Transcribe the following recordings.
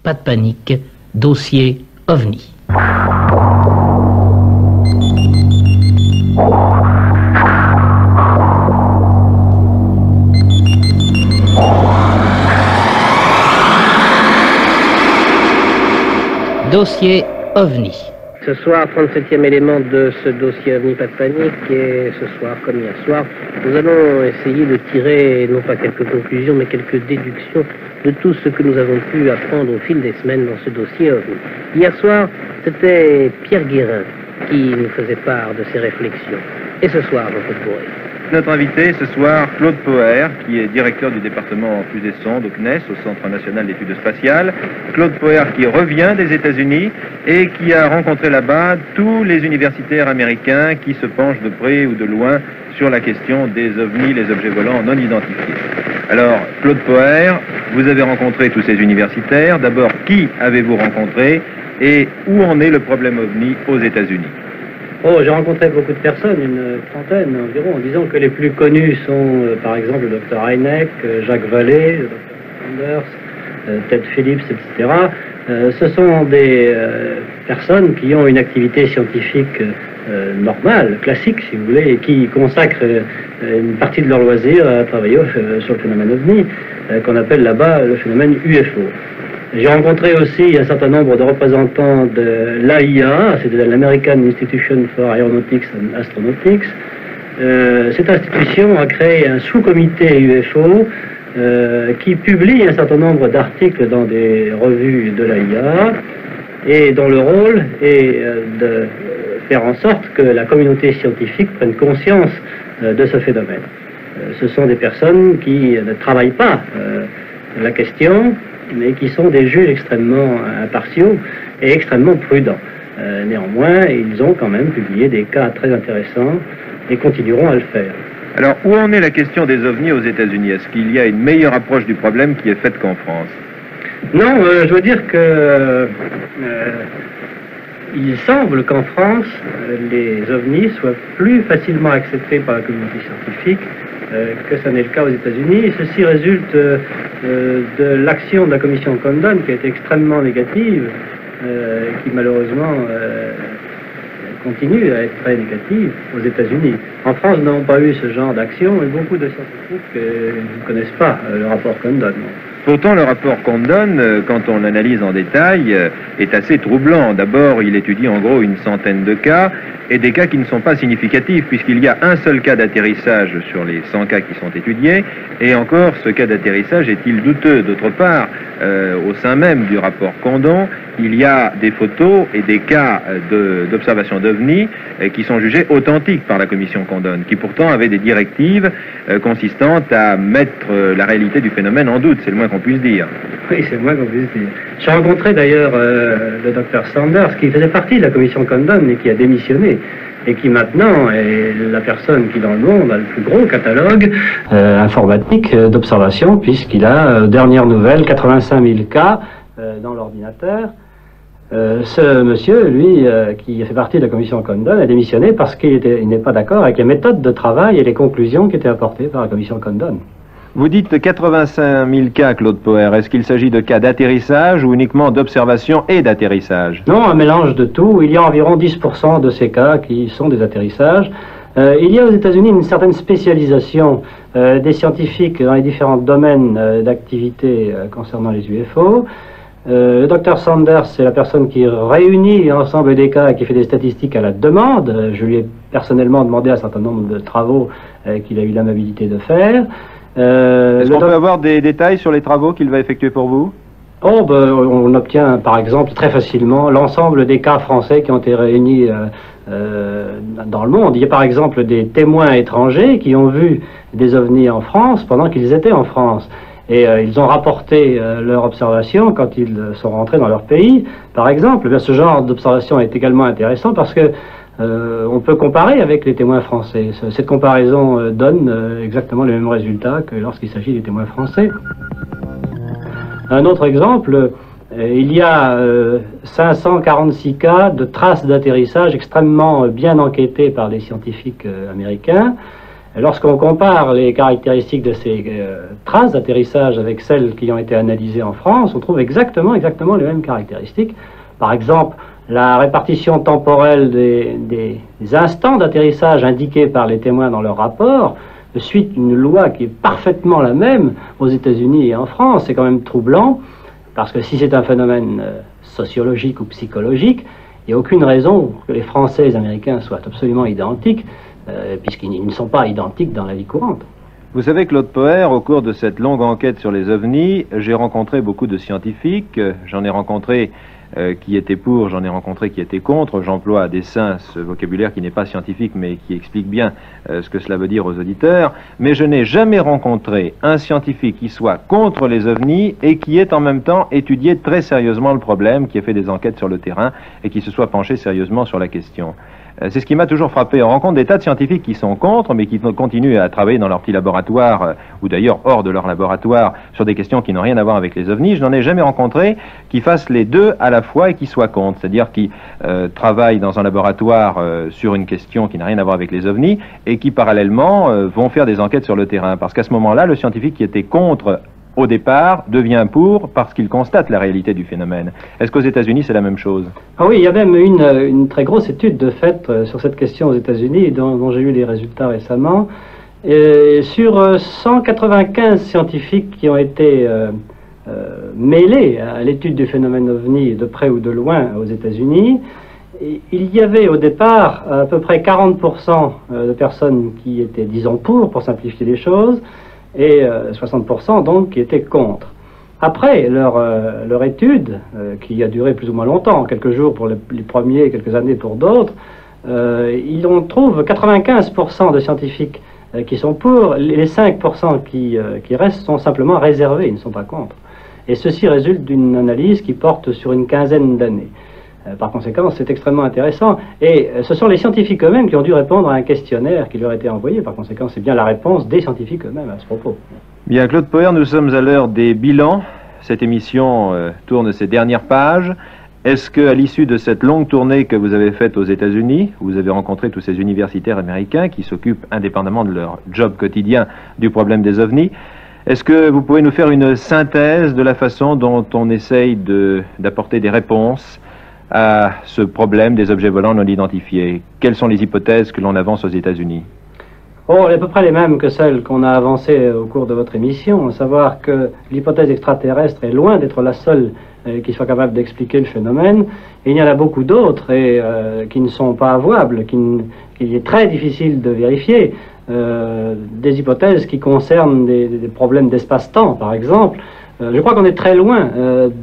pas de panique, dossier OVNI. Dossier OVNI. Ce soir, 37e élément de ce dossier OVNI, pas de panique, et ce soir, comme hier soir, nous allons essayer de tirer, non pas quelques conclusions, mais quelques déductions de tout ce que nous avons pu apprendre au fil des semaines dans ce dossier OVNI. Hier soir, c'était Pierre Guérin qui nous faisait part de ses réflexions. Et ce soir, Jean-Claude Bourré. Notre invité ce soir, Claude Poher, qui est directeur du département fusées sondes au CNES, au Centre national d'études spatiales. Claude Poher qui revient des États-Unis et qui a rencontré là-bas tous les universitaires américains qui se penchent de près ou de loin sur la question des ovnis, les objets volants non identifiés. Alors, Claude Poher, vous avez rencontré tous ces universitaires. D'abord, qui avez-vous rencontré et où en est le problème ovni aux États-Unis? Oh, j'ai rencontré beaucoup de personnes, une trentaine environ. Disons que les plus connus sont, par exemple, le Dr Hynek, Jacques Vallée, le Dr Sanders, Ted Phillips, etc. Ce sont des personnes qui ont une activité scientifique normale, classique, si vous voulez, et qui consacrent une partie de leur loisir à travailler sur le phénomène OVNI, qu'on appelle là-bas le phénomène UFO. J'ai rencontré aussi un certain nombre de représentants de l'AIA, c'est l'American Institution for Aeronautics and Astronautics. Cette institution a créé un sous-comité UFO qui publie un certain nombre d'articles dans des revues de l'AIA et dont le rôle est de faire en sorte que la communauté scientifique prenne conscience de ce phénomène. Ce sont des personnes qui ne travaillent pas la question, mais qui sont des juges extrêmement impartiaux et extrêmement prudents. Néanmoins, ils ont quand même publié des cas très intéressants et continueront à le faire. Alors, où en est la question des ovnis aux États-Unis? Est-ce qu'il y a une meilleure approche du problème qui est faite qu'en France? Non, je veux dire que il semble qu'en France, les ovnis soient plus facilement acceptés par la communauté scientifique que ça n'est le cas aux États-Unis. Et ceci résulte de l'action de la commission Condon qui a été extrêmement négative, qui malheureusement continue à être très négative aux États-Unis. En France, nous n'avons pas eu ce genre d'action et beaucoup de scientifiques ne connaissent pas le rapport Condon. Pourtant, le rapport Condon, quand on l'analyse en détail, est assez troublant. D'abord, il étudie en gros une centaine de cas, et des cas qui ne sont pas significatifs, puisqu'il y a un seul cas d'atterrissage sur les 100 cas qui sont étudiés, et encore, ce cas d'atterrissage est-il douteux? D'autre part, au sein même du rapport Condon, il y a des photos et des cas d'observation d'OVNI qui sont jugés authentiques par la commission Condon, qui pourtant avait des directives consistant à mettre la réalité du phénomène en doute, c'est le moins qu'on puisse dire. Oui, c'est le moins qu'on puisse dire. J'ai rencontré d'ailleurs le Dr Sanders, qui faisait partie de la commission Condon et qui a démissionné, et qui maintenant est la personne qui dans le monde a le plus gros catalogue informatique d'observation, puisqu'il a, dernière nouvelle, 85 000 cas dans l'ordinateur. Ce monsieur, lui, qui fait partie de la commission Condon, a démissionné parce qu'il n'est pas d'accord avec les méthodes de travail et les conclusions qui étaient apportées par la commission Condon. Vous dites 85 000 cas, Claude Poher. Est-ce qu'il s'agit de cas d'atterrissage ou uniquement d'observation et d'atterrissage? Non, un mélange de tout. Il y a environ 10% de ces cas qui sont des atterrissages. Il y a aux États-Unis une certaine spécialisation des scientifiques dans les différents domaines d'activité concernant les UFO. Le Dr Sanders, c'est la personne qui réunit l'ensemble des cas et qui fait des statistiques à la demande. Je lui ai personnellement demandé un certain nombre de travaux qu'il a eu l'amabilité de faire. Est-ce qu'on peut avoir des détails sur les travaux qu'il va effectuer pour vous? Oh, ben, on obtient par exemple très facilement l'ensemble des cas français qui ont été réunis dans le monde. Il y a par exemple des témoins étrangers qui ont vu des ovnis en France pendant qu'ils étaient en France. Et ils ont rapporté leur observation quand ils sont rentrés dans leur pays. Par exemple, bien, ce genre d'observation est également intéressant parce que on peut comparer avec les témoins français. Cette comparaison donne exactement les mêmes résultats que lorsqu'il s'agit des témoins français. Un autre exemple, il y a 546 cas de traces d'atterrissage extrêmement bien enquêtés par les scientifiques américains. Lorsqu'on compare les caractéristiques de ces traces d'atterrissage avec celles qui ont été analysées en France, on trouve exactement les mêmes caractéristiques. Par exemple, la répartition temporelle des instants d'atterrissage indiqués par les témoins dans leur rapport suit une loi qui est parfaitement la même aux États-Unis et en France. C'est quand même troublant, parce que si c'est un phénomène sociologique ou psychologique, il n'y a aucune raison que les Français et les Américains soient absolument identiques, puisqu'ils ne sont pas identiques dans la vie courante. Vous savez, Claude Poher, au cours de cette longue enquête sur les ovnis, j'ai rencontré beaucoup de scientifiques. J'en ai rencontré qui étaient pour, j'en ai rencontré qui étaient contre. J'emploie à dessein ce vocabulaire qui n'est pas scientifique, mais qui explique bien ce que cela veut dire aux auditeurs. Mais je n'ai jamais rencontré un scientifique qui soit contre les ovnis et qui ait en même temps étudié très sérieusement le problème, qui ait fait des enquêtes sur le terrain et qui se soit penché sérieusement sur la question. C'est ce qui m'a toujours frappé. On rencontre des tas de scientifiques qui sont contre, mais qui continuent à travailler dans leur petit laboratoire, ou d'ailleurs hors de leur laboratoire, sur des questions qui n'ont rien à voir avec les ovnis. Je n'en ai jamais rencontré qui fassent les deux à la fois et qui soient contre. C'est-à-dire qui travaillent dans un laboratoire sur une question qui n'a rien à voir avec les ovnis, et qui parallèlement vont faire des enquêtes sur le terrain. Parce qu'à ce moment-là, le scientifique qui était contre au départ, devient pour parce qu'il constate la réalité du phénomène. Est-ce qu'aux États-Unis, c'est la même chose? Ah oui, il y a même une très grosse étude de fait sur cette question aux États-Unis, dont j'ai eu les résultats récemment. Et sur 195 scientifiques qui ont été mêlés à l'étude du phénomène OVNI de près ou de loin aux États-Unis, il y avait au départ à peu près 40% de personnes qui étaient, disons, pour simplifier les choses, et 60% donc qui étaient contre. Après leur étude, qui a duré plus ou moins longtemps, quelques jours pour les premiers, quelques années pour d'autres, on trouve 95% de scientifiques qui sont pour, les 5% qui restent sont simplement réservés, ils ne sont pas contre. Et ceci résulte d'une analyse qui porte sur une quinzaine d'années. Par conséquent, c'est extrêmement intéressant. Et ce sont les scientifiques eux-mêmes qui ont dû répondre à un questionnaire qui leur a été envoyé. Par conséquent, c'est bien la réponse des scientifiques eux-mêmes à ce propos. Bien, Claude Poher, nous sommes à l'heure des bilans. Cette émission tourne ses dernières pages. Est-ce qu'à l'issue de cette longue tournée que vous avez faite aux États-Unis, vous avez rencontré tous ces universitaires américains qui s'occupent, indépendamment de leur job quotidien, du problème des ovnis, est-ce que vous pouvez nous faire une synthèse de la façon dont on essaye d'apporter des réponses à ce problème des objets volants non identifiés? Quelles sont les hypothèses que l'on avance aux États-Unis? Oh, à peu près les mêmes que celles qu'on a avancées au cours de votre émission, à savoir que l'hypothèse extraterrestre est loin d'être la seule qui soit capable d'expliquer le phénomène, et il y en a beaucoup d'autres qui ne sont pas avouables, qu'il est très difficile de vérifier. Des hypothèses qui concernent des problèmes d'espace-temps, par exemple. Je crois qu'on est très loin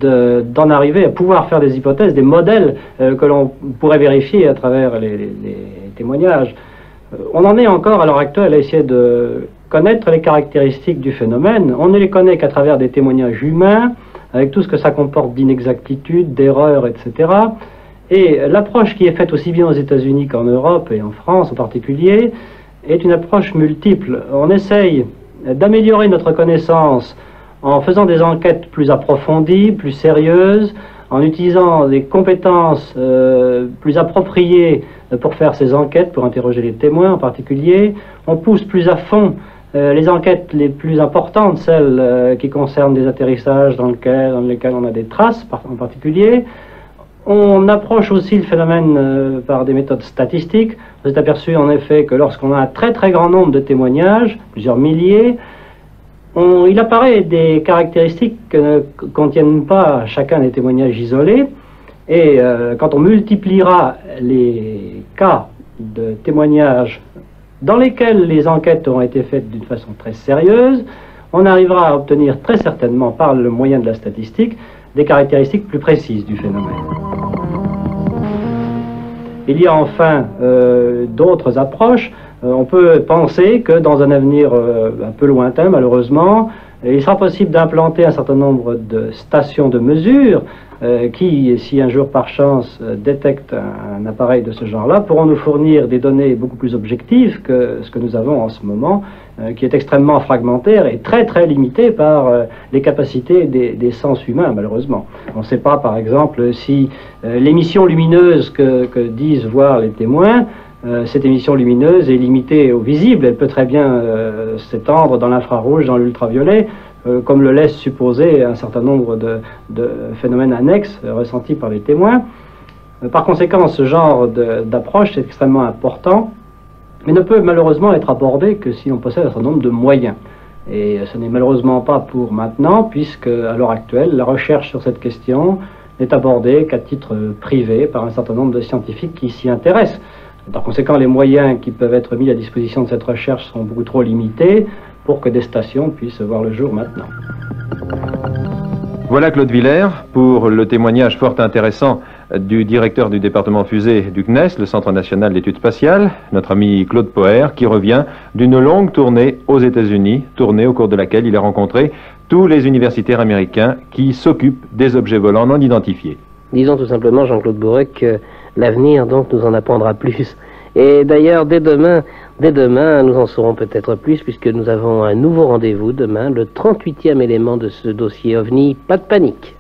d'en arriver à pouvoir faire des hypothèses, des modèles que l'on pourrait vérifier à travers les témoignages. On en est encore à l'heure actuelle à essayer de connaître les caractéristiques du phénomène. On ne les connaît qu'à travers des témoignages humains, avec tout ce que ça comporte d'inexactitudes, d'erreurs, etc. Et l'approche qui est faite aussi bien aux États-Unis qu'en Europe et en France en particulier est une approche multiple. On essaye d'améliorer notre connaissance en faisant des enquêtes plus approfondies, plus sérieuses, en utilisant des compétences plus appropriées pour faire ces enquêtes, pour interroger les témoins en particulier. On pousse plus à fond les enquêtes les plus importantes, celles qui concernent des atterrissages dans lesquels on a des traces en particulier. On approche aussi le phénomène par des méthodes statistiques. Vous êtes aperçu en effet que lorsqu'on a un très très grand nombre de témoignages, plusieurs milliers, il apparaît des caractéristiques que ne contiennent pas chacun des témoignages isolés. Et quand on multipliera les cas de témoignages dans lesquels les enquêtes auront été faites d'une façon très sérieuse, on arrivera à obtenir très certainement, par le moyen de la statistique, des caractéristiques plus précises du phénomène. Il y a enfin d'autres approches. On peut penser que dans un avenir un peu lointain, malheureusement, il sera possible d'implanter un certain nombre de stations de mesure qui, si un jour par chance détectent un appareil de ce genre-là, pourront nous fournir des données beaucoup plus objectives que ce que nous avons en ce moment, qui est extrêmement fragmentaire et très très limité par les capacités des sens humains, malheureusement. On ne sait pas, par exemple, si l'émission lumineuse que disent voir les témoins cette émission lumineuse est limitée au visible. Elle peut très bien s'étendre dans l'infrarouge, dans l'ultraviolet, comme le laisse supposer un certain nombre de phénomènes annexes ressentis par les témoins. Par conséquent, ce genre d'approche est extrêmement important, mais ne peut malheureusement être abordé que si on possède un certain nombre de moyens. Et ce n'est malheureusement pas pour maintenant, puisque à l'heure actuelle, la recherche sur cette question n'est abordée qu'à titre privé par un certain nombre de scientifiques qui s'y intéressent. Par conséquent, les moyens qui peuvent être mis à disposition de cette recherche sont beaucoup trop limités pour que des stations puissent voir le jour maintenant. Voilà Claude Villers pour le témoignage fort intéressant du directeur du département fusée du CNES, le Centre national d'études spatiales, notre ami Claude Poher, qui revient d'une longue tournée aux États-Unis, tournée au cours de laquelle il a rencontré tous les universitaires américains qui s'occupent des objets volants non identifiés. Disons tout simplement, Jean-Claude Bourret, que l'avenir donc nous en apprendra plus. Et d'ailleurs, dès demain, nous en saurons peut-être plus, puisque nous avons un nouveau rendez-vous demain, le 38e élément de ce dossier OVNI. Pas de panique.